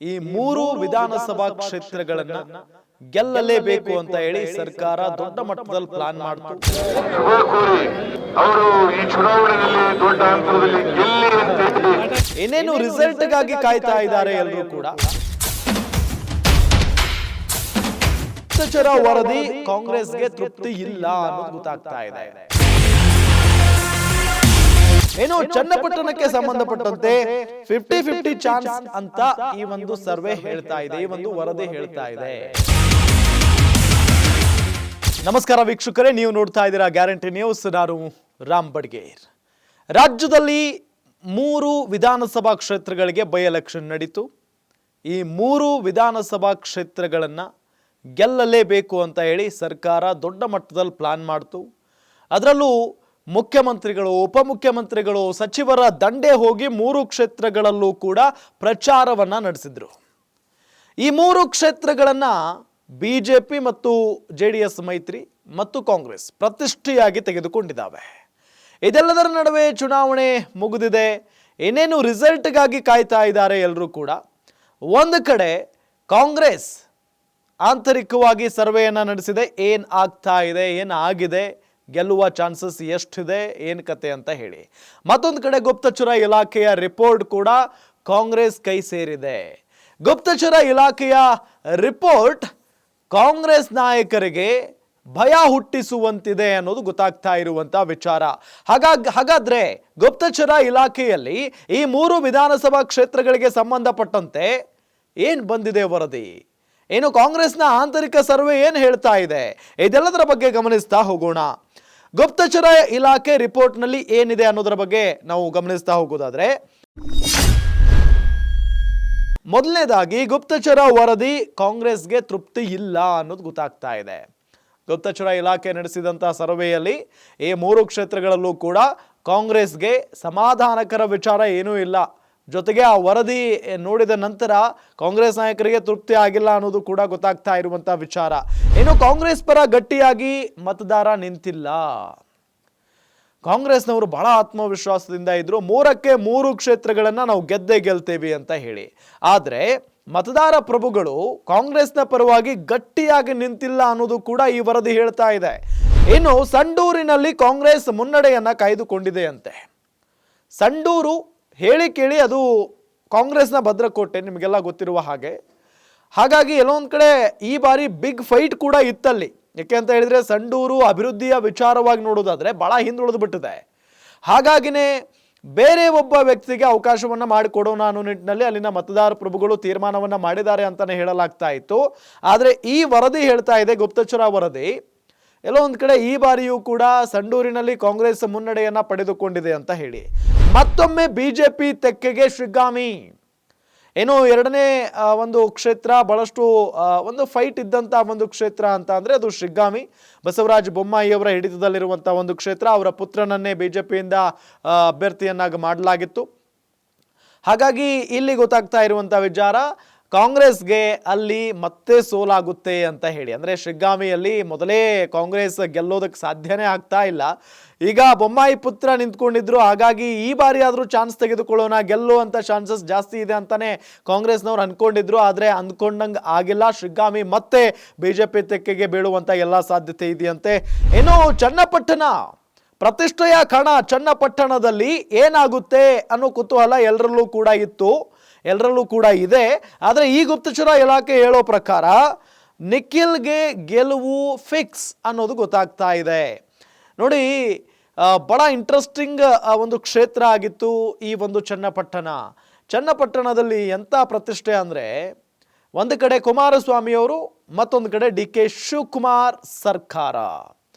ಈ ಮೂರು ವಿಧಾನಸಭಾ ಕ್ಷೇತ್ರಗಳನ್ನ ಗೆಲ್ಲಲೇಬೇಕು ಅಂತ ಹೇಳಿ ಸರ್ಕಾರ ದೊಡ್ಡ ಮಟ್ಟದಲ್ಲಿ ಪ್ಲಾನ್ ಮಾಡ್ತು. ಅವರು ಈ ಚುನಾವಣೆಯಲ್ಲಿ ದೊಡ್ಡ ಅಂತರದಲ್ಲಿ ಗೆಲ್ಲಿ ಅಂತ ಏನೇನು ರಿಸಲ್ಟ್ ಗಾಗಿ ಕಾಯ್ತಾ ಇದ್ದಾರೆ ಎಲ್ಲರೂ ಕೂಡ. ಗುಪ್ತಚರ ವರದಿ ಕಾಂಗ್ರೆಸ್ಗೆ ತೃಪ್ತಿ ಇಲ್ಲ ಅನ್ನೋದು ಗೊತ್ತಾಗ್ತಾ ಇದೆ. ಏನು ಚನ್ನಪಟ್ಟಣಕ್ಕೆ ಸಂಬಂಧಪಟ್ಟಂತೆ 50-50 ಚಾನ್ಸ್ ಅಂತ ಈ ಒಂದು ಸರ್ವೆ ಹೇಳ್ತಾ ಇದೆ, ಈ ಒಂದು ವರದಿ ಹೇಳ್ತಾ ಇದೆ. ನಮಸ್ಕಾರ ವೀಕ್ಷಕರೇ, ನೀವು ನೋಡ್ತಾ ಇದ್ದೀರಾ ಗ್ಯಾರಂಟಿ ನ್ಯೂಸ್. ನಾನು ರಾಮ್ ಬಡ್ಗೇರ್. ರಾಜ್ಯದಲ್ಲಿ 3 ವಿಧಾನಸಭಾ ಕ್ಷೇತ್ರಗಳಿಗೆ ಬೈ ಎಲೆಕ್ಷನ್ ನಡೀತು. ಈ 3 ವಿಧಾನಸಭಾ ಕ್ಷೇತ್ರಗಳನ್ನ ಗೆಲ್ಲಲೇಬೇಕು ಅಂತ ಹೇಳಿ ಸರ್ಕಾರ ದೊಡ್ಡ ಮಟ್ಟದಲ್ಲಿ ಪ್ಲಾನ್ ಮಾಡ್ತು. ಅದರಲ್ಲೂ ಮುಖ್ಯಮಂತ್ರಿಗಳು, ಉಪಮುಖ್ಯಮಂತ್ರಿಗಳು, ಸಚಿವರ ದಂಡೆ ಹೋಗಿ 3 ಕ್ಷೇತ್ರಗಳಲ್ಲೂ ಕೂಡ ಪ್ರಚಾರವನ್ನ ನಡೆಸಿದ್ರು. ಈ 3 ಕ್ಷೇತ್ರಗಳನ್ನ ಬಿಜೆಪಿ ಮತ್ತು JDS ಮೈತ್ರಿ ಮತ್ತು ಕಾಂಗ್ರೆಸ್ ಪ್ರತಿಷ್ಠೆಯಾಗಿ ತೆಗೆದುಕೊಂಡಿದ್ದಾವೆ. ಇದೆಲ್ಲದರ ನಡುವೆ ಚುನಾವಣೆ ಮುಗಿದಿದೆ. ಏನೇನು ರಿಸಲ್ಟ್ಗಾಗಿ ಕಾಯ್ತಾ ಇದ್ದಾರೆ ಎಲ್ಲರೂ ಕೂಡ. ಒಂದು ಕಡೆ ಕಾಂಗ್ರೆಸ್ ಆಂತರಿಕವಾಗಿ ಸರ್ವೆಯನ್ನು ನಡೆಸಿದೆ. ಏನು ಆಗ್ತಾ ಇದೆ, ಏನಾಗಿದೆ, ಗೆಲ್ಲುವ ಚಾನ್ಸಸ್ ಎಷ್ಟಿದೆ, ಏನು ಕತೆ ಅಂತ ಹೇಳಿ. ಮತ್ತೊಂದು ಕಡೆ ಗುಪ್ತಚರ ಇಲಾಖೆಯ ರಿಪೋರ್ಟ್ ಕೂಡ ಕಾಂಗ್ರೆಸ್ ಕೈ ಸೇರಿದೆ. ಗುಪ್ತಚರ ಇಲಾಖೆಯ ರಿಪೋರ್ಟ್ ಕಾಂಗ್ರೆಸ್ ನಾಯಕರಿಗೆ ಭಯ ಹುಟ್ಟಿಸುವಂತಿದೆ ಅನ್ನೋದು ಗೊತ್ತಾಗ್ತಾ ಇರುವಂತ ವಿಚಾರ. ಹಾಗಾದ್ರೆ ಗುಪ್ತಚರ ಇಲಾಖೆಯಲ್ಲಿ ಈ 3 ವಿಧಾನಸಭಾ ಕ್ಷೇತ್ರಗಳಿಗೆ ಸಂಬಂಧಪಟ್ಟಂತೆ ಏನ್ ಬಂದಿದೆ ವರದಿ, ಏನು ಕಾಂಗ್ರೆಸ್ನ ಆಂತರಿಕ ಸರ್ವೆ ಏನು ಹೇಳ್ತಾ ಇದೆ, ಇದೆಲ್ಲದರ ಬಗ್ಗೆ ಗಮನಿಸ್ತಾ ಹೋಗೋಣ. ಗುಪ್ತಚರ ಇಲಾಖೆ ರಿಪೋರ್ಟ್ನಲ್ಲಿ ಏನಿದೆ ಅನ್ನೋದರ ಬಗ್ಗೆ ನಾವು ಗಮನಿಸ್ತಾ ಹೋಗೋದಾದ್ರೆ, ಮೊದಲನೇದಾಗಿ ಗುಪ್ತಚರ ವರದಿ ಕಾಂಗ್ರೆಸ್ಗೆ ತೃಪ್ತಿ ಇಲ್ಲ ಅನ್ನೋದು ಗೊತ್ತಾಗ್ತಾ ಇದೆ. ಗುಪ್ತಚರ ಇಲಾಖೆ ನಡೆಸಿದಂತಹ ಸರ್ವೆಯಲ್ಲಿ ಈ 3 ಕ್ಷೇತ್ರಗಳಲ್ಲೂ ಕೂಡ ಕಾಂಗ್ರೆಸ್ಗೆ ಸಮಾಧಾನಕರ ವಿಚಾರ ಏನೂ ಇಲ್ಲ. ಜೊತೆಗೆ ಆ ವರದಿ ನೋಡಿದ ನಂತರ ಕಾಂಗ್ರೆಸ್ ನಾಯಕರಿಗೆ ತೃಪ್ತಿ ಆಗಿಲ್ಲ ಅನ್ನೋದು ಕೂಡ ಗೊತ್ತಾಗ್ತಾ ಇರುವಂತಹ ವಿಚಾರ. ಇನ್ನು ಕಾಂಗ್ರೆಸ್ ಪರ ಗಟ್ಟಿಯಾಗಿ ಮತದಾರ ನಿಂತಿಲ್ಲ. ಕಾಂಗ್ರೆಸ್ನವರು ಬಹಳ ಆತ್ಮವಿಶ್ವಾಸದಿಂದ ಇದ್ರು, 3ಕ್ಕೆ 3 ಕ್ಷೇತ್ರಗಳನ್ನ ನಾವು ಗೆಲ್ತೇವೆ ಅಂತ ಹೇಳಿ. ಆದ್ರೆ ಮತದಾರ ಪ್ರಭುಗಳು ಕಾಂಗ್ರೆಸ್ನ ಪರವಾಗಿ ಗಟ್ಟಿಯಾಗಿ ನಿಂತಿಲ್ಲ ಅನ್ನೋದು ಕೂಡ ಈ ವರದಿ ಹೇಳ್ತಾ ಇದೆ. ಇನ್ನು ಸಂಡೂರಿನಲ್ಲಿ ಕಾಂಗ್ರೆಸ್ ಮುನ್ನಡೆಯನ್ನ ಕಾಯ್ದುಕೊಂಡಿದೆ ಅಂತೆ. ಸಂಡೂರು ಹೇಳಿ ಕೇಳಿ ಅದು ಕಾಂಗ್ರೆಸ್ನ ಭದ್ರಕೋಟೆ, ನಿಮಗೆಲ್ಲ ಗೊತ್ತಿರುವ ಹಾಗೆ. ಹಾಗಾಗಿ ಎಲ್ಲೊಂದು ಕಡೆ ಈ ಬಾರಿ ಬಿಗ್ ಫೈಟ್ ಕೂಡ ಇತ್ತಲ್ಲಿ. ಯಾಕೆ ಅಂತ ಹೇಳಿದ್ರೆ ಸಂಡೂರು ಅಭಿವೃದ್ಧಿಯ ವಿಚಾರವಾಗಿ ನೋಡೋದಾದ್ರೆ ಬಹಳ ಹಿಂದುಳಿದು ಬಿಟ್ಟಿದೆ. ಹಾಗಾಗಿನೇ ಬೇರೆ ಒಬ್ಬ ವ್ಯಕ್ತಿಗೆ ಅವಕಾಶವನ್ನ ಮಾಡಿಕೊಡೋಣ ಅನ್ನೋ ನಿಟ್ಟಿನಲ್ಲಿ ಅಲ್ಲಿನ ಮತದಾರ ಪ್ರಭುಗಳು ತೀರ್ಮಾನವನ್ನ ಮಾಡಿದ್ದಾರೆ ಅಂತಾನೆ ಹೇಳಲಾಗ್ತಾ ಇತ್ತು. ಆದ್ರೆ ಈ ವರದಿ ಹೇಳ್ತಾ ಇದೆ, ಗುಪ್ತಚರ ವರದಿ, ಎಲ್ಲೋ ಒಂದು ಕಡೆ ಈ ಬಾರಿಯೂ ಕೂಡ ಸಂಡೂರಿನಲ್ಲಿ ಕಾಂಗ್ರೆಸ್ ಮುನ್ನಡೆಯನ್ನ ಪಡೆದುಕೊಂಡಿದೆ ಅಂತ ಹೇಳಿ. ಮತ್ತೊಮ್ಮೆ ಬಿಜೆಪಿ ತೆಕ್ಕೆಗೆ ಶ್ರೀಗಾಮಿ. ಏನು ಎರಡನೇ ಒಂದು ಕ್ಷೇತ್ರ, ಬಹಳಷ್ಟು ಒಂದು ಫೈಟ್ ಇದ್ದಂತ ಒಂದು ಕ್ಷೇತ್ರ ಅಂತ ಅಂದ್ರೆ ಅದು ಶ್ರೀಗಾಮಿ. ಬಸವರಾಜ ಬೊಮ್ಮಾಯಿ ಅವರ ಹಿಡಿತದಲ್ಲಿರುವಂತಹ ಒಂದು ಕ್ಷೇತ್ರ. ಅವರ ಪುತ್ರನನ್ನೇ ಬಿಜೆಪಿಯಿಂದ ಅಭ್ಯರ್ಥಿಯನ್ನಾಗಿ ಮಾಡಲಾಗಿತ್ತು. ಹಾಗಾಗಿ ಇಲ್ಲಿ ಗೊತ್ತಾಗ್ತಾ ಇರುವಂತಹ ವಿಚಾರ, ಕಾಂಗ್ರೆಸ್ಗೆ ಅಲ್ಲಿ ಮತ್ತೆ ಸೋಲಾಗುತ್ತೆ ಅಂತ ಹೇಳಿ. ಅಂದ್ರೆ ಶಿಗ್ಗಾಮಿಯಲ್ಲಿ ಮೊದಲೇ ಕಾಂಗ್ರೆಸ್ ಗೆಲ್ಲೋದಕ್ಕೆ ಸಾಧ್ಯನೇ ಆಗ್ತಾ ಇಲ್ಲ. ಈಗ ಬೊಮ್ಮಾಯಿ ಪುತ್ರ ನಿಂತ್ಕೊಂಡಿದ್ರು, ಹಾಗಾಗಿ ಈ ಬಾರಿ ಆದ್ರೂ ಚಾನ್ಸ್ ತೆಗೆದುಕೊಳ್ಳೋಣ, ಗೆಲ್ಲುವಂತ ಚಾನ್ಸಸ್ ಜಾಸ್ತಿ ಇದೆ ಅಂತಾನೆ ಕಾಂಗ್ರೆಸ್ನವ್ರು ಅನ್ಕೊಂಡಿದ್ರು. ಆದ್ರೆ ಅಂದ್ಕೊಂಡಂಗೆ ಆಗಿಲ್ಲ. ಶಿಗ್ಗಾಮಿ ಮತ್ತೆ ಬಿಜೆಪಿ ತೆಕ್ಕೆಗೆ ಬೀಳುವಂತ ಎಲ್ಲಾ ಸಾಧ್ಯತೆ ಇದೆಯಂತೆ. ಇನ್ನು ಚನ್ನಪಟ್ಟಣ ಪ್ರತಿಷ್ಠೆಯ ಕಣ, ಚನ್ನಪಟ್ಟಣದಲ್ಲಿ ಏನಾಗುತ್ತೆ ಅನ್ನೋ ಕುತೂಹಲ ಎಲ್ಲರಲ್ಲೂ ಕೂಡ ಇತ್ತು, ಎಲ್ಲರಲ್ಲೂ ಕೂಡ ಇದೆ. ಆದರೆ ಈ ಗುಪ್ತಚರ ಇಲಾಖೆ ಹೇಳೋ ಪ್ರಕಾರ ನಿಖಿಲ್ಗೆ ಗೆಲುವು ಫಿಕ್ಸ್ ಅನ್ನೋದು ಗೊತ್ತಾಗ್ತಾ ಇದೆ. ನೋಡಿ, ಬಹಳ ಇಂಟ್ರೆಸ್ಟಿಂಗ್ ಒಂದು ಕ್ಷೇತ್ರ ಆಗಿತ್ತು ಈ ಒಂದು ಚನ್ನಪಟ್ಟಣ. ಚನ್ನಪಟ್ಟಣದಲ್ಲಿ ಎಂಥ ಪ್ರತಿಷ್ಠೆ ಅಂದರೆ, ಒಂದು ಕಡೆ ಕುಮಾರಸ್ವಾಮಿ ಅವರು, ಮತ್ತೊಂದು ಕಡೆ DK ಶಿವಕುಮಾರ್ ಸರ್ಕಾರ.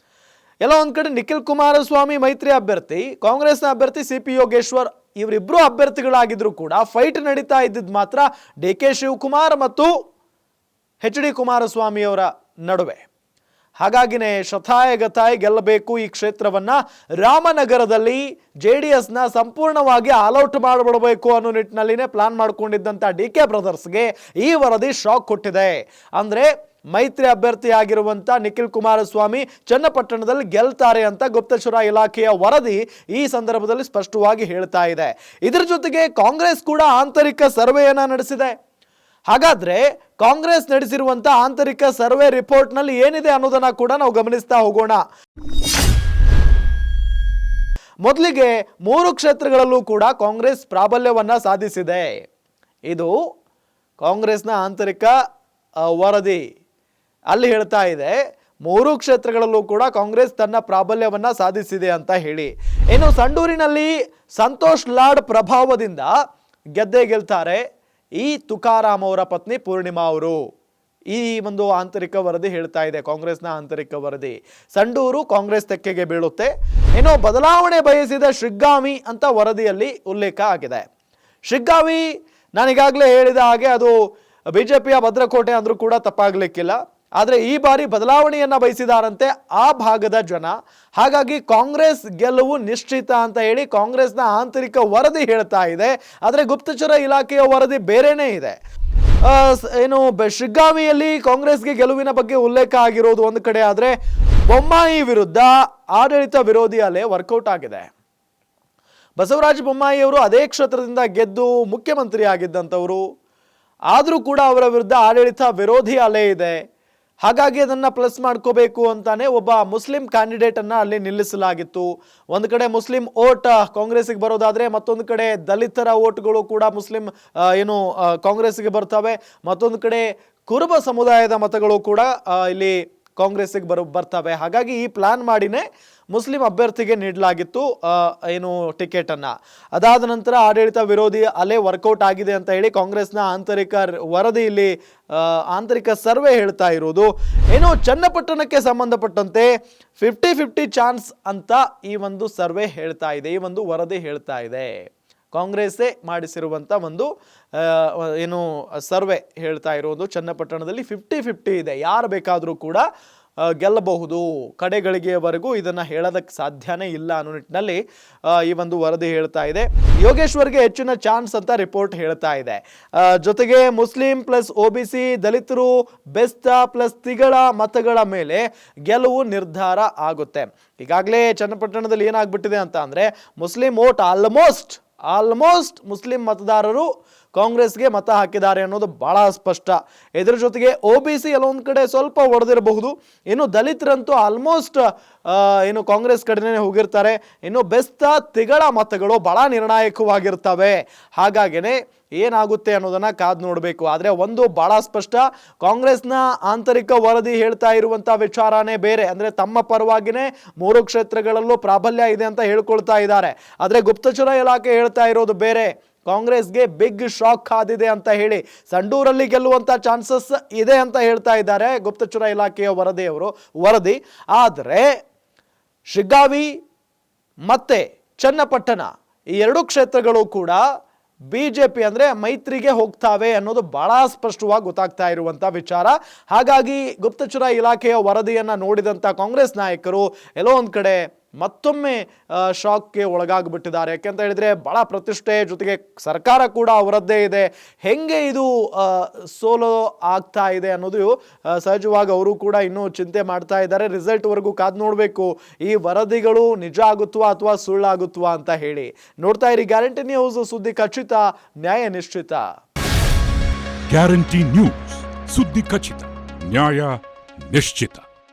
ಎಲ್ಲ ಒಂದು ಕಡೆ ನಿಖಿಲ್ ಕುಮಾರಸ್ವಾಮಿ ಮೈತ್ರಿ ಅಭ್ಯರ್ಥಿ, ಕಾಂಗ್ರೆಸ್ನ ಅಭ್ಯರ್ಥಿ CP ಯೋಗೇಶ್ವರ್, ಇವರಿಬ್ರು ಅಭ್ಯರ್ಥಿಗಳಾಗಿದ್ರು ಕೂಡ ಫೈಟ್ ನಡೀತಾ ಇದ್ದಿದ್ದು ಮಾತ್ರ DK ಶಿವಕುಮಾರ್ ಮತ್ತು HD ಕುಮಾರಸ್ವಾಮಿ ಅವರ ನಡುವೆ. ಹಾಗಾಗಿನೇ ಶತಾಯಗತಾಯಿ ಗೆಲ್ಲಬೇಕು ಈ ಕ್ಷೇತ್ರವನ್ನ. ರಾಮನಗರದಲ್ಲಿ JDSನ ಸಂಪೂರ್ಣವಾಗಿ ಆಲ್ಔಟ್ ಮಾಡಿಬಿಡಬೇಕು ಅನ್ನೋ ನಿಟ್ಟಿನಲ್ಲಿನೇ ಪ್ಲಾನ್ ಮಾಡ್ಕೊಂಡಿದ್ದಂಥ DK ಬ್ರದರ್ಸ್ಗೆ ಈ ವರದಿ ಶಾಕ್ ಕೊಟ್ಟಿದೆ. ಅಂದ್ರೆ ಮೈತ್ರಿ ಅಭ್ಯರ್ಥಿ ಆಗಿರುವಂತ ನಿಖಿಲ್ ಕುಮಾರಸ್ವಾಮಿ ಚನ್ನಪಟ್ಟಣದಲ್ಲಿ ಗೆಲ್ತಾರೆ ಅಂತ ಗುಪ್ತಚರ ಇಲಾಖೆಯ ವರದಿ ಈ ಸಂದರ್ಭದಲ್ಲಿ ಸ್ಪಷ್ಟವಾಗಿ ಹೇಳ್ತಾ ಇದೆ. ಇದರ ಜೊತೆಗೆ ಕಾಂಗ್ರೆಸ್ ಕೂಡ ಆಂತರಿಕ ಸರ್ವೆಯನ್ನ ನಡೆಸಿದೆ. ಹಾಗಾದ್ರೆ ಕಾಂಗ್ರೆಸ್ ನಡೆಸಿರುವಂತ ಆಂತರಿಕ ಸರ್ವೆ ರಿಪೋರ್ಟ್ ನಲ್ಲಿ ಏನಿದೆ ಅನ್ನೋದನ್ನ ಕೂಡ ನಾವು ಗಮನಿಸ್ತಾ ಹೋಗೋಣ. ಮೊದಲಿಗೆ 3 ಕ್ಷೇತ್ರಗಳಲ್ಲೂ ಕೂಡ ಕಾಂಗ್ರೆಸ್ ಪ್ರಾಬಲ್ಯವನ್ನ ಸಾಧಿಸಿದೆ. ಇದು ಕಾಂಗ್ರೆಸ್ನ ಆಂತರಿಕ ವರದಿ ಅಲ್ಲಿ ಹೇಳ್ತಾ ಇದೆ 3 ಕ್ಷೇತ್ರಗಳಲ್ಲೂ ಕೂಡ ಕಾಂಗ್ರೆಸ್ ತನ್ನ ಪ್ರಾಬಲ್ಯವನ್ನ ಸಾಧಿಸಿದೆ ಅಂತ ಹೇಳಿ. ಇನ್ನು ಸಂಡೂರಿನಲ್ಲಿ ಸಂತೋಷ್ ಲಾಡ್ ಪ್ರಭಾವದಿಂದ ಗೆದ್ದೇ ಗೆಲ್ತಾರೆ ಈ ತುಕಾರಾಮ್ ಅವರ ಪತ್ನಿ ಪೂರ್ಣಿಮಾ ಅವರು. ಈ ಒಂದು ಆಂತರಿಕ ವರದಿ ಹೇಳ್ತಾ ಇದೆ, ಕಾಂಗ್ರೆಸ್ನ ಆಂತರಿಕ ವರದಿ. ಸಂಡೂರು ಕಾಂಗ್ರೆಸ್ ತೆಕ್ಕೆಗೆ ಬೀಳುತ್ತೆ. ಇನ್ನು ಬದಲಾವಣೆ ಬಯಸಿದ ಶಿಗ್ಗಾವಿ ಅಂತ ವರದಿಯಲ್ಲಿ ಉಲ್ಲೇಖ ಆಗಿದೆ. ಶಿಗ್ಗಾವಿ ನಾನೀಗಾಗಲೇ ಹೇಳಿದ ಹಾಗೆ ಅದು ಬಿಜೆಪಿಯ ಭದ್ರಕೋಟೆ ಅಂದ್ರೂ ಕೂಡ ತಪ್ಪಾಗ್ಲಿಕ್ಕಿಲ್ಲ. ಆದರೆ ಈ ಬಾರಿ ಬದಲಾವಣೆಯನ್ನ ಬಯಸಿದಾರಂತೆ ಆ ಭಾಗದ ಜನ. ಹಾಗಾಗಿ ಕಾಂಗ್ರೆಸ್ ಗೆಲುವು ನಿಶ್ಚಿತ ಅಂತ ಹೇಳಿ ಕಾಂಗ್ರೆಸ್ನ ಆಂತರಿಕ ವರದಿ ಹೇಳ್ತಾ ಇದೆ. ಆದರೆ ಗುಪ್ತಚರ ಇಲಾಖೆಯ ವರದಿ ಬೇರೆನೇ ಇದೆ. ಏನು ಶಿಗ್ಗಾವಿಯಲ್ಲಿ ಕಾಂಗ್ರೆಸ್ಗೆ ಗೆಲುವಿನ ಬಗ್ಗೆ ಉಲ್ಲೇಖ ಆಗಿರೋದು ಒಂದು ಕಡೆ, ಆದರೆ ಬೊಮ್ಮಾಯಿ ವಿರುದ್ಧ ಆಡಳಿತ ವಿರೋಧಿ ಅಲೆ ವರ್ಕೌಟ್ ಆಗಿದೆ. ಬಸವರಾಜ ಬೊಮ್ಮಾಯಿ ಅವರು ಅದೇ ಕ್ಷೇತ್ರದಿಂದ ಗೆದ್ದು ಮುಖ್ಯಮಂತ್ರಿ ಆಗಿದ್ದಂಥವರು. ಆದರೂ ಕೂಡ ಅವರ ವಿರುದ್ಧ ಆಡಳಿತ ವಿರೋಧಿ ಅಲೆ ಇದೆ. ಹಾಗಾಗಿ ಅದನ್ನು ಪ್ಲಸ್ ಮಾಡ್ಕೋಬೇಕು ಅಂತಾನೆ ಒಬ್ಬ ಮುಸ್ಲಿಂ ಕ್ಯಾಂಡಿಡೇಟ್ ಅನ್ನ ಅಲ್ಲಿ ನಿಲ್ಲಿಸಲಾಗಿತ್ತು. ಒಂದು ಕಡೆ ಮುಸ್ಲಿಂ ಓಟ್ ಕಾಂಗ್ರೆಸ್ಗೆ ಬರೋದಾದ್ರೆ ಮತ್ತೊಂದು ಕಡೆ ದಲಿತರ ಓಟ್ಗಳು ಕೂಡ ಮುಸ್ಲಿಂ ಕಾಂಗ್ರೆಸ್ಗೆ ಬರ್ತವೆ. ಮತ್ತೊಂದು ಕಡೆ ಕುರುಬ ಸಮುದಾಯದ ಮತಗಳು ಕೂಡ ಇಲ್ಲಿ ಕಾಂಗ್ರೆಸ್ಗೆ ಬರ್ತವೆ. ಹಾಗಾಗಿ ಈ ಪ್ಲಾನ್ ಮಾಡಿನೇ ಮುಸ್ಲಿಂ ಅಭ್ಯರ್ಥಿಗೆ ನೀಡಲಾಗಿತ್ತು ಟಿಕೆಟ್ ಅನ್ನ. ಅದಾದ ನಂತರ ಆಡಳಿತ ವಿರೋಧಿ ಅಲೆ ವರ್ಕೌಟ್ ಆಗಿದೆ ಅಂತ ಹೇಳಿ ಕಾಂಗ್ರೆಸ್ನ ಆಂತರಿಕ ವರದಿ ಇಲ್ಲಿ ಆಂತರಿಕ ಸರ್ವೆ ಹೇಳ್ತಾ ಇರೋದು. ಚನ್ನಪಟ್ಟಣಕ್ಕೆ ಸಂಬಂಧಪಟ್ಟಂತೆ 50-50 ಚಾನ್ಸ್ ಅಂತ ಈ ಒಂದು ಸರ್ವೆ ಹೇಳ್ತಾ ಇದೆ, ಈ ಒಂದು ವರದಿ ಹೇಳ್ತಾ ಇದೆ. ಕಾಂಗ್ರೆಸ್ಸೇ ಮಾಡಿಸಿರುವಂಥ ಒಂದು ಸರ್ವೆ ಹೇಳ್ತಾ ಇರೋದು. ಚನ್ನಪಟ್ಟಣದಲ್ಲಿ 50-50 ಇದೆ, ಯಾರು ಬೇಕಾದರೂ ಕೂಡ ಗೆಲ್ಲಬಹುದು. ಕಡೆಗಳಿಗೆವರೆಗೂ ಇದನ್ನು ಹೇಳೋದಕ್ಕೆ ಸಾಧ್ಯನೇ ಇಲ್ಲ ಅನ್ನೋ ನಿಟ್ಟಿನಲ್ಲಿ ಈ ಒಂದು ವರದಿ ಹೇಳ್ತಾ ಇದೆ. ಯೋಗೇಶ್ವರ್ಗೆ ಹೆಚ್ಚಿನ ಚಾನ್ಸ್ ಅಂತ ರಿಪೋರ್ಟ್ ಹೇಳ್ತಾ ಇದೆ. ಜೊತೆಗೆ ಮುಸ್ಲಿಂ ಪ್ಲಸ್ OBC, ದಲಿತರು, ಬೆಸ್ತ ಪ್ಲಸ್ ತಿಗಳ ಮತಗಳ ಮೇಲೆ ಗೆಲುವು ನಿರ್ಧಾರ ಆಗುತ್ತೆ. ಈಗಾಗಲೇ ಚನ್ನಪಟ್ಟಣದಲ್ಲಿ ಏನಾಗ್ಬಿಟ್ಟಿದೆ ಅಂತ ಅಂದರೆ ಮುಸ್ಲಿಂ ವೋಟ್ ಆಲ್ಮೋಸ್ಟ್ ಮುಸ್ಲಿಂ ಮತದಾರರು ಕಾಂಗ್ರೆಸ್ಗೆ ಮತ ಹಾಕಿದ್ದಾರೆ ಅನ್ನೋದು ಬಹಳ ಸ್ಪಷ್ಟ. ಇದರ ಜೊತೆಗೆ OBC ಎಲ್ಲೊಂದು ಕಡೆ ಸ್ವಲ್ಪ ಒಡೆದಿರಬಹುದು. ಇನ್ನು ದಲಿತರಂತೂ ಆಲ್ಮೋಸ್ಟ್ ಕಾಂಗ್ರೆಸ್ ಕಡೆನೇ ಹೋಗಿರ್ತಾರೆ. ಇನ್ನು ಬೆಸ್ತ ತಿಗಳ ಮತಗಳು ಬಹಳ ನಿರ್ಣಾಯಕವಾಗಿರ್ತವೆ. ಹಾಗಾಗಿನೇ ಏನಾಗುತ್ತೆ ಅನ್ನೋದನ್ನ ಕಾದು ನೋಡಬೇಕು. ಆದರೆ ಒಂದು ಬಹಳ ಸ್ಪಷ್ಟ, ಕಾಂಗ್ರೆಸ್ನ ಆಂತರಿಕ ವರದಿ ಹೇಳ್ತಾ ಇರುವಂತ ವಿಚಾರನೇ ಬೇರೆ. ಅಂದ್ರೆ ತಮ್ಮ ಪರವಾಗಿನೇ 3 ಕ್ಷೇತ್ರಗಳಲ್ಲೂ ಪ್ರಾಬಲ್ಯ ಇದೆ ಅಂತ ಹೇಳ್ಕೊಳ್ತಾ ಇದ್ದಾರೆ. ಆದರೆ ಗುಪ್ತಚರ ಇಲಾಖೆ ಹೇಳ್ತಾ ಇರೋದು ಬೇರೆ. ಕಾಂಗ್ರೆಸ್ಗೆ ಬಿಗ್ ಶಾಕ್ ಆದಿದೆ ಅಂತ ಹೇಳಿ ಸಂಡೂರಲ್ಲಿ ಗೆಲ್ಲುವಂತ ಚಾನ್ಸಸ್ ಇದೆ ಅಂತ ಹೇಳ್ತಾ ಇದ್ದಾರೆ ಗುಪ್ತಚರ ಇಲಾಖೆಯ ವರದಿ. ಆದರೆ ಶಿಗ್ಗಾವಿ ಮತ್ತೆ ಚನ್ನಪಟ್ಟಣ ಈ 2 ಕ್ಷೇತ್ರಗಳು ಕೂಡ ಬಿಜೆಪಿ ಅಂದ್ರೆ ಮೈತ್ರಿಗೆ ಹೋಗ್ತಾವೆ ಅನ್ನೋದು ಬಹಳ ಸ್ಪಷ್ಟವಾಗಿ ಗೊತ್ತಾಗ್ತಾ ಇರುವಂತ ವಿಚಾರ. ಹಾಗಾಗಿ ಗುಪ್ತಚರ ಇಲಾಖೆಯ ವರದಿಯನ್ನ ನೋಡಿದಂತ ಕಾಂಗ್ರೆಸ್ ನಾಯಕರು ಎಲ್ಲೋ ಒಂದ್ ಕಡೆ ಮತ್ತೊಮ್ಮೆ ಶಾಕ್ಗೆ ಒಳಗಾಗ್ಬಿಟ್ಟಿದ್ದಾರೆ. ಯಾಕೆಂತ ಹೇಳಿದ್ರೆ ಬಹಳ ಪ್ರತಿಷ್ಠೆ, ಜೊತೆಗೆ ಸರ್ಕಾರ ಕೂಡ ಅವರದ್ದೇ ಇದೆ. ಹೆಂಗೆ ಇದು ಸೋಲೋ ಆಗ್ತಾ ಇದೆ ಅನ್ನೋದು ಸಹಜವಾಗಿ ಅವರು ಕೂಡ ಇನ್ನೂ ಚಿಂತೆ ಮಾಡ್ತಾ ಇದ್ದಾರೆ. ರಿಸಲ್ಟ್ ವರೆಗೂ ಕಾದು ನೋಡಬೇಕು ಈ ವರದಿಗಳು ನಿಜ ಆಗುತ್ತವಾ ಅಥವಾ ಸುಳ್ಳಾಗುತ್ತವಾ ಅಂತ ಹೇಳಿ. ನೋಡ್ತಾ ಇರಿ ಗ್ಯಾರಂಟಿ ನ್ಯೂಸ್, ಸುದ್ದಿ ಖಚಿತ, ನ್ಯಾಯ ನಿಶ್ಚಿತ. ಗ್ಯಾರಂಟಿ ನ್ಯೂಸ್, ಸುದ್ದಿ ಖಚಿತ, ನ್ಯಾಯ ನಿಶ್ಚಿತ.